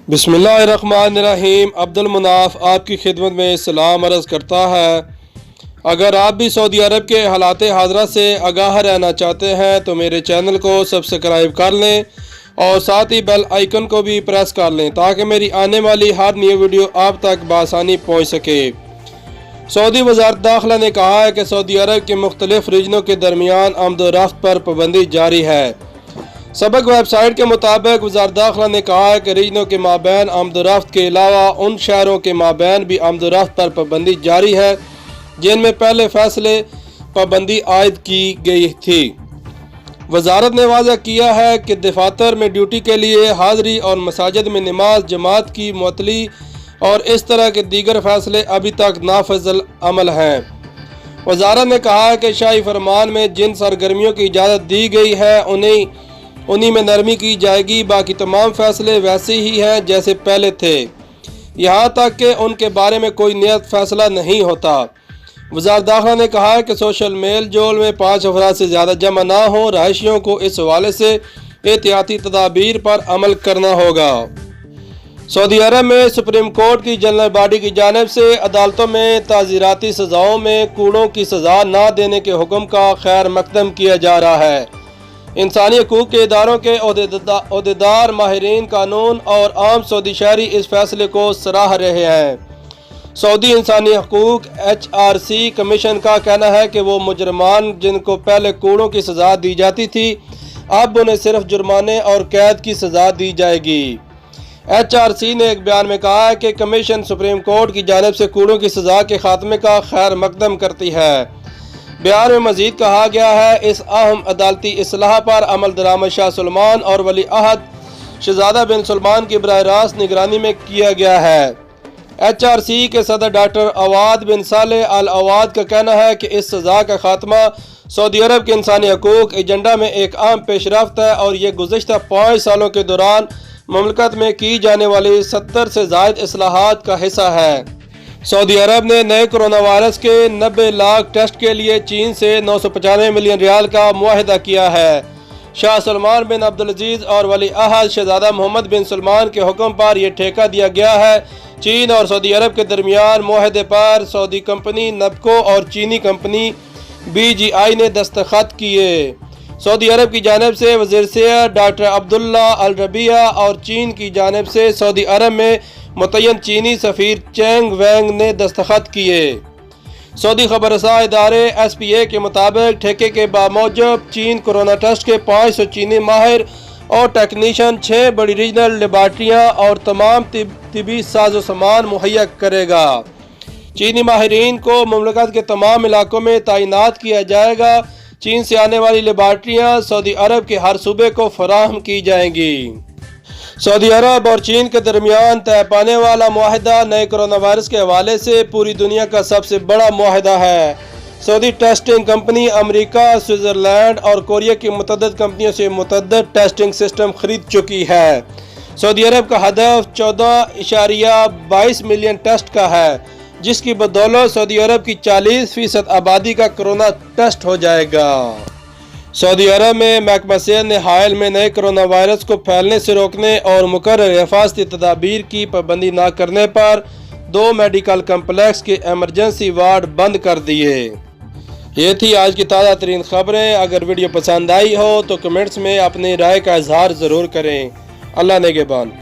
बिस्मिल्लाहिर्रहमानिर्रहीम। अब्दुल मुनाफ आपकी खिदमत में सलाम अर्ज़ करता है। अगर आप भी सऊदी अरब के हालात हाज़रा से आगाह रहना चाहते हैं तो मेरे चैनल को सब्सक्राइब कर लें और साथ ही बेल आइकन को भी प्रेस कर लें ताकि मेरी आने वाली हर नई वीडियो आप तक बआसानी पहुँच सके। सऊदी वज़ारत दाखिला ने कहा है कि सऊदी अरब के मुख्तलिफ रीजनों के दरमियान आमद-ओ-रफ्त पर पाबंदी जारी है। सबक वेबसाइट के मुताबिक वज़ारत दाखिला ने कहा है कि रीजनों के माबैन आमद-ओ-रफ्त के अलावा उन शहरों के माबैन भी आमद-ओ-रफ्त पर पाबंदी जारी है जिनमें पहले फैसले पाबंदी आयद की गई थी। वज़ारत ने वाज़ह किया है कि दफातर में ड्यूटी के लिए हाज़री और मसाजिद में नमाज जमात की मुअत्तली और इस तरह के दीगर फैसले अभी तक नाफिज़ अमल हैं। वज़ारत ने कहा है कि शाही फरमान में जिन सरगर्मियों की इजाज़त दी गई है उन्हीं में नरमी की जाएगी। बाकी तमाम फैसले वैसे ही हैं जैसे पहले थे, यहाँ तक कि उनके बारे में कोई नियत फैसला नहीं होता। वज़ारत दाखिला ने कहा है कि सोशल मेल जोल में 5 अफराद से ज़्यादा जमा ना हो। रहायशियों को इस हवाले से एहतियाती तदाबीर पर अमल करना होगा। सऊदी अरब में सुप्रीम कोर्ट की जनरल बॉडी की जानिब से अदालतों में ताज़ीराती सज़ाओं में कूड़ों की सज़ा ना देने के हुक्म का खैर मकदम किया जा रहा है। इंसानी हकूक़ के इदारों के ओहदेदार, माहिरीन कानून और आम सऊदी शहरी इस फैसले को सराह रहे हैं। सऊदी इंसानी हकूक़ HRC कमीशन का कहना है कि वो मुजरमान जिनको पहले कूड़ों की सज़ा दी जाती थी अब उन्हें सिर्फ जुर्माने और कैद की सज़ा दी जाएगी। HRC ने एक बयान में कहा है कि कमीशन सुप्रीम कोर्ट की जानिब से कूड़ों की सज़ा के खात्मे का खैर मकदम करती है। बयान में मज़ीद कहा गया है, इस अहम अदालती इस्लाह पर अमल दरामद शाह सलमान और वली अहद शहजादा बिन सलमान की बराह रास्त निगरानी में किया गया है। HRC के सदर डॉक्टर अवाद बिन सालेह अल अवाद का कहना है कि इस सज़ा का खात्मा सऊदी अरब के इंसानी हकूक़ एजेंडा में एक अहम पेशरफ्त है और ये गुज़श्ता 5 सालों के दौरान मुमलकत में की जाने वाली 70 से ज़ायद इस्लाहात का हिस्सा है। सऊदी अरब ने नए कोरोना वायरस के 90 लाख टेस्ट के लिए चीन से 995 मिलियन रियाल का मुआहिदा किया है। शाह सलमान बिन अब्दुल-अजीज़ और वली अहद शहजादा मोहम्मद बिन सलमान के हुक्म पर यह ठेका दिया गया है। चीन और सऊदी अरब के दरमियान मुआहिदे पर सऊदी कंपनी नबको और चीनी कंपनी BGI ने दस्तखत किए। सऊदी अरब की जानिब से वज़ीर सेहत डॉक्टर अब्दुल्ला अल रबिया और चीन की जानिब से सऊदी अरब में मुतय्यन चीनी सफ़ीर चेंग वेंग ने दस्तखत किए। सऊदी खबरसां इदारे SPA के मुताबिक ठेके के बामूजब चीन कोरोना टेस्ट के 500 चीनी माहिर और टेक्नीशियन 6 बड़ी रीजनल लेबार्ट्रियाँ और तमाम तिबी साजो सामान मुहैया करेगा। चीनी माहिरीन को मुमलकत के तमाम इलाकों में तैनात किया जाएगा। चीन से आने वाली लेबार्ट्रियाँ सऊदी अरब के हर सूबे को फराहम की जाएंगी। सऊदी अरब और चीन के दरमियान तय पाने वाला मुआहिदा नए कोरोना वायरस के हवाले से पूरी दुनिया का सबसे बड़ा मुआहिदा है। Saudi testing company America, Switzerland और कोरिया की मुतअद्दिद कंपनियों से मुतअद्दिद टेस्टिंग सिस्टम खरीद चुकी है। सऊदी अरब का हदफ 14.22 मिलियन टेस्ट का है, जिसकी बदौलत सऊदी अरब की 40% आबादी का कोरोना टेस्ट हो जाएगा। सऊदी अरब में महकमा सेहत ने हाल में नए कोरोना वायरस को फैलने से रोकने और मुकर्रर हिफाजती तदाबीर की पाबंदी न करने पर 2 मेडिकल कम्प्लेक्स के एमरजेंसी वार्ड बंद कर दिए। ये थी आज की ताज़ा तरीन खबरें। अगर वीडियो पसंद आई हो तो कमेंट्स में अपनी राय का इजहार ज़रूर करें। अल्लाह नेगेबान।